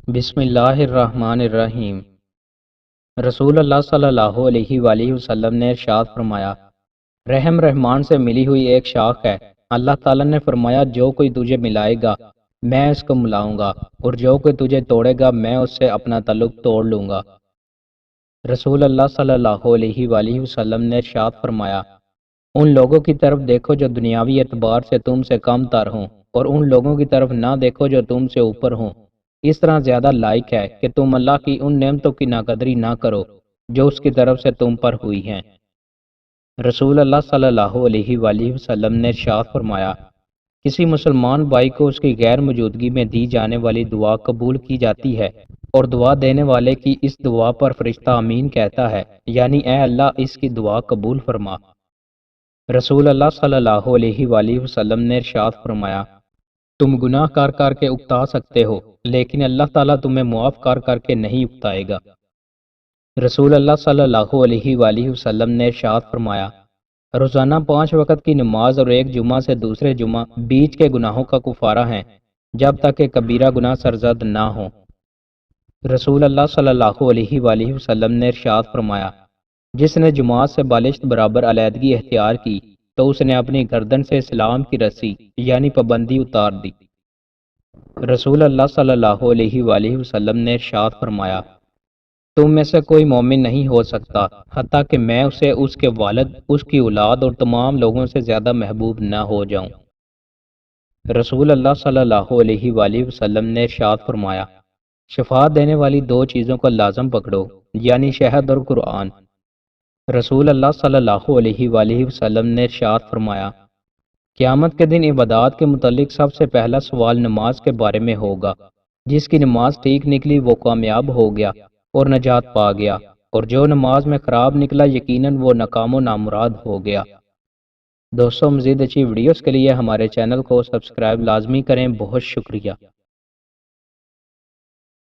بسم اللہ الرحمن الرحیم۔ رسول اللہ صلی اللہ علیہ وآلہ وسلم نے ارشاد فرمایا، رحم رحمان سے ملی ہوئی ایک شاخ ہے۔ اللہ تعالیٰ نے فرمایا، جو کوئی تجھے ملائے گا میں اس کو ملاؤں گا، اور جو کوئی تجھے توڑے گا میں اس سے اپنا تعلق توڑ لوں گا۔ رسول اللہ صلی اللہ علیہ وآلہ وسلم نے ارشاد فرمایا، ان لوگوں کی طرف دیکھو جو دنیاوی اعتبار سے تم سے کم تر ہوں، اور ان لوگوں کی طرف نہ دیکھو جو تم سے اوپر ہوں۔ اس طرح زیادہ لائق ہے کہ تم اللہ کی ان نعمتوں کی ناقدری نہ کرو جو اس کی طرف سے تم پر ہوئی ہیں۔ رسول اللہ صلی اللہ علیہ وآلہ وسلم نے ارشاد فرمایا، کسی مسلمان بھائی کو اس کی غیر موجودگی میں دی جانے والی دعا قبول کی جاتی ہے، اور دعا دینے والے کی اس دعا پر فرشتہ آمین کہتا ہے، یعنی اے اللہ اس کی دعا قبول فرما۔ رسول اللہ صلی اللہ علیہ وآلہ وسلم نے ارشاد فرمایا، تم گناہ کر کے اکتا سکتے ہو، لیکن اللہ تعالیٰ تمہیں معاف کر کے نہیں اکتائے گا۔ رسول اللہ صلی اللہ علیہ وآلہ وسلم نے ارشاد فرمایا، روزانہ 5 وقت کی نماز اور ایک جمعہ سے دوسرے جمعہ بیچ کے گناہوں کا کفارہ ہیں، جب تک کہ کبیرہ گناہ سرزد نہ ہو۔ رسول اللہ صلی اللہ علیہ وآلہ وسلم نے ارشاد فرمایا، جس نے جماعت سے بالشت برابر علیحدگی اختیار کی تو اس نے اپنی گردن سے اسلام کی رسی یعنی پابندی اتار دی۔ رسول اللہ صلی اللہ علیہ وآلہ وسلم نے ارشاد فرمایا، تم میں سے کوئی مومن نہیں ہو سکتا حتیٰ کہ میں اسے اس کے والد، اس کی اولاد اور تمام لوگوں سے زیادہ محبوب نہ ہو جاؤں۔ رسول اللہ صلی اللہ علیہ وآلہ وسلم نے ارشاد فرمایا، شفا دینے والی 2 چیزوں کو لازم پکڑو، یعنی شہد اور قرآن۔ رسول اللہ صلی اللہ علیہ وآلہ وسلم نے ارشاد فرمایا، قیامت کے دن عبادات کے متعلق سب سے پہلا سوال نماز کے بارے میں ہوگا۔ جس کی نماز ٹھیک نکلی وہ کامیاب ہو گیا اور نجات پا گیا، اور جو نماز میں خراب نکلا یقیناً وہ ناکام و نامراد ہو گیا۔ دوستو، مزید اچھی ویڈیوز کے لیے ہمارے چینل کو سبسکرائب لازمی کریں۔ بہت شکریہ۔